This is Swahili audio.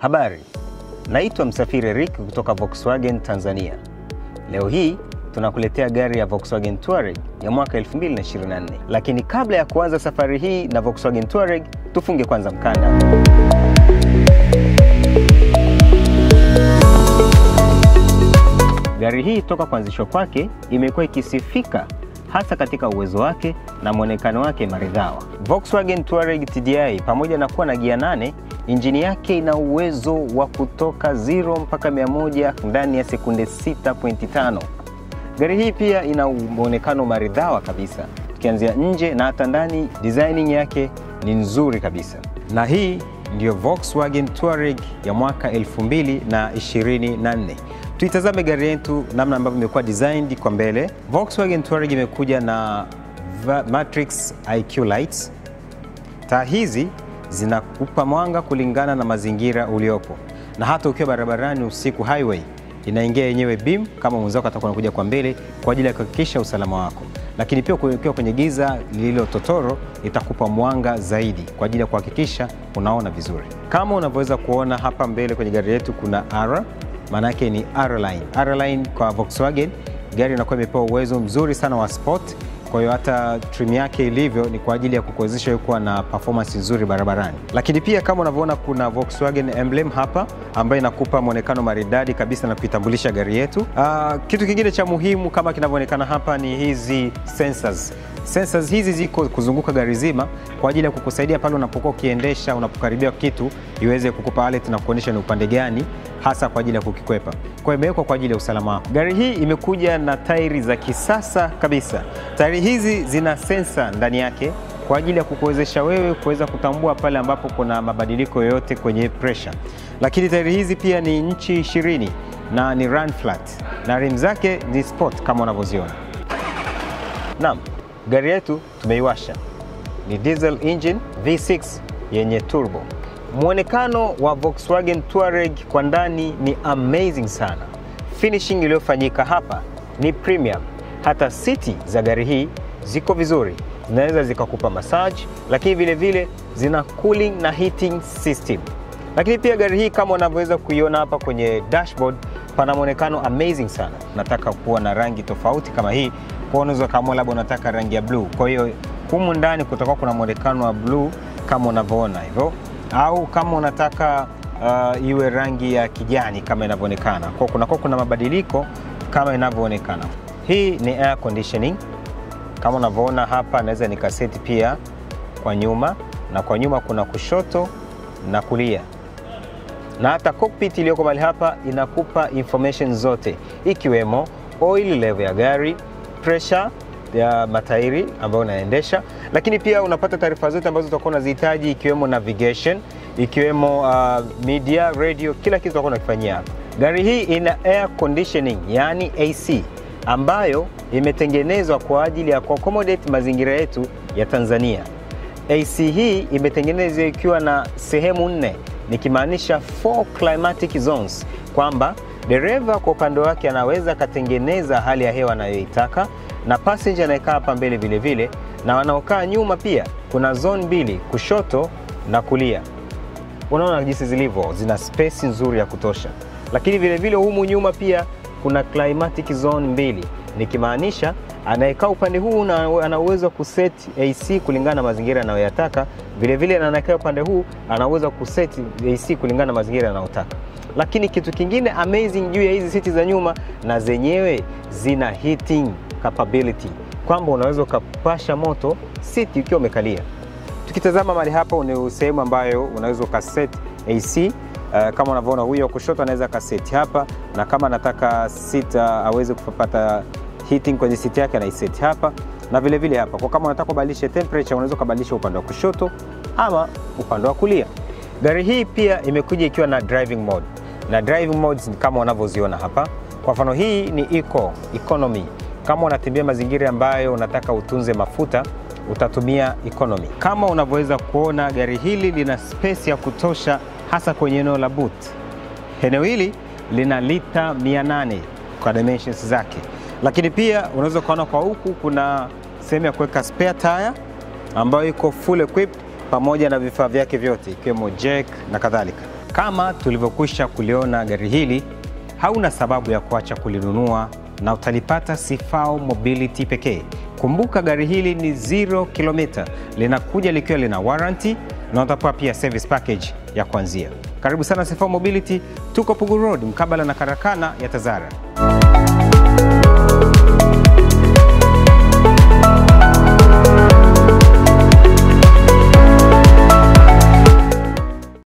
Habari, naitwa Msafiri Rick kutoka Volkswagen Tanzania. Leo hii tunakuletea gari ya Volkswagen Touareg ya mwaka 2024. Lakini kabla ya kuanza safari hii na Volkswagen Touareg, tufunge kwanza mkanda. Gari hii toka kuanzishwa kwake imekuwa ikisifika hasa katika uwezo wake na muonekano wake maridhawa. Volkswagen Touareg TDI pamoja na kuwa na gia 8, injini yake ina uwezo wa kutoka 0 mpaka 100 ndani ya sekunde 6.5. Gari hii pia ina muonekano maridhawa kabisa. Tukianzia nje na hata ndani, designing yake ni nzuri kabisa. Na hii ndio Volkswagen Touareg ya mwaka 2024. Tuitazame gari yetu namna ambavyo imekuwa designed kwa mbele. Volkswagen Touareg imekuja na Matrix IQ Lights. Taa hizi zinakupa mwanga kulingana na mazingira uliopo. Na hata ukiwa barabarani usiku highway, inaingia yenyewe beam kama mwenzako atakuwa anakuja kwa mbele kwa ajili ya kuhakikisha usalama wako. Lakini pia ukiwa kwenye giza lililo totoro, itakupa mwanga zaidi kwa ajili ya kuhakikisha unaona vizuri. Kama unavyoweza kuona hapa mbele kwenye gari yetu kuna R, maana yake ni R-Line. R-Line kwa Volkswagen, gari inakuwa imepewa uwezo mzuri sana wa sport. Kwa hiyo hata trim yake ilivyo ni kwa ajili ya kukuwezesha kuwa na performance nzuri barabarani. Lakini pia kama unavyoona kuna Volkswagen emblem hapa ambayo inakupa muonekano maridadi kabisa na kuitambulisha gari yetu. Kitu kingine cha muhimu kama kinavyoonekana hapa ni hizi sensors. Sensors hizi ziko kuzunguka gari zima kwa ajili ya kukusaidia pale unapokuwa ukiendesha, unapokaribia kitu iweze kukupa alert na kuonyesha ni upande gani hasa kwa ajili ya kukikwepa. Kwa hiyo imewekwa kwa ajili ya usalama wako. Gari hii imekuja na tairi za kisasa kabisa. Tairi hizi zina sensor ndani yake kwa ajili ya kukuwezesha wewe kuweza kutambua pale ambapo kuna mabadiliko yoyote kwenye pressure. Lakini tairi hizi pia ni inchi 20 na ni run flat. Na rim zake ni sport kama unavyoziona. Naam, gari yetu tumeiwasha. Ni diesel engine V6 yenye turbo. Muonekano wa Volkswagen Touareg kwa ndani ni amazing sana. Finishing iliyofanyika hapa ni premium. Hata siti za gari hii ziko vizuri. Zinaweza zikakupa massage, lakini vile vile zina cooling na heating system. Lakini pia gari hii kama unavyoweza kuiona hapa kwenye dashboard, pana muonekano amazing sana. Nataka kuwa na rangi tofauti kama hii, kwa unaweza kama labda unataka rangi ya blue. Kwa hiyo humu ndani kutakuwa kuna muonekano wa blue kama unavyoona hivyo. Au kama unataka iwe rangi ya kijani kama inavyoonekana. Kwa kuna mabadiliko kama inavyoonekana. Hii ni air conditioning. Kama unavyoona hapa naweza nikaseti pia kwa nyuma, na kwa nyuma kuna kushoto na kulia. Na hata cockpit iliyoko mahali hapa inakupa information zote, ikiwemo oil level ya gari, pressure ya matairi ambayo unaendesha, lakini pia unapata taarifa zote ambazo utakuwa unazihitaji, ikiwemo navigation, ikiwemo media, radio, kila kitu utakuwa unakifanyia hapa. Gari hii ina air conditioning, yani AC, ambayo imetengenezwa kwa ajili ya kuaccommodate mazingira yetu ya Tanzania. AC hii imetengenezwa ikiwa na sehemu 4, nikimaanisha 4 climatic zones, kwamba dereva kwa upande wake anaweza katengeneza hali ya hewa anayoitaka, na passenger anayekaa hapa mbele vile vile, na wanaokaa nyuma pia kuna zone 2, kushoto na kulia. Unaona jinsi zilivyo, zina space nzuri ya kutosha. Lakini vile vile humu nyuma pia kuna climatic zone 2, nikimaanisha anayekaa upande huu ana uwezo kuset AC kulingana na mazingira anayoyataka, vile vile anayekaa upande huu ana uwezo kuset AC kulingana na mazingira anayotaka. Lakini kitu kingine amazing juu ya hizi siti za nyuma, na zenyewe zina heating capability, kwamba unaweza kupasha moto siti ukiwa umekalia. Tukitazama mahali hapa ni sehemu ambayo unaweza ukaset AC. Kama unavyoona huyo kushoto anaweza kaseti hapa, na kama anataka siti aweze kupata heating kwenye siti yake anaiset hapa, na vile vile hapa. Kwa kama unataka kubadilisha temperature unaweza kubadilisha upande wa kushoto ama upande wa kulia. Gari hii pia imekuja ikiwa na driving mode. Na driving modes ni kama unavyoziona hapa. Kwa mfano hii ni economy. Kama unatembea mazingira ambayo unataka utunze mafuta, utatumia economy. Kama unavyoweza kuona gari hili lina space ya kutosha hasa kwenye eneo la boot. Eneo hili lina lita 800 kwa dimensions zake. Lakini pia unaweza kuona kwa huku kuna sehemu ya kuweka spare tire ambayo iko full equipped pamoja na vifaa vyake vyote ikiwemo jack na kadhalika. Kama tulivyokwisha kuliona, gari hili hauna sababu ya kuacha kulinunua na utalipata Sifao Mobility pekee. Kumbuka gari hili ni 0 kilomita, linakuja likiwa lina warranty na utapewa pia service package ya kuanzia. Karibu sana Sifao Mobility, tuko Pugu Road mkabala na karakana ya Tazara.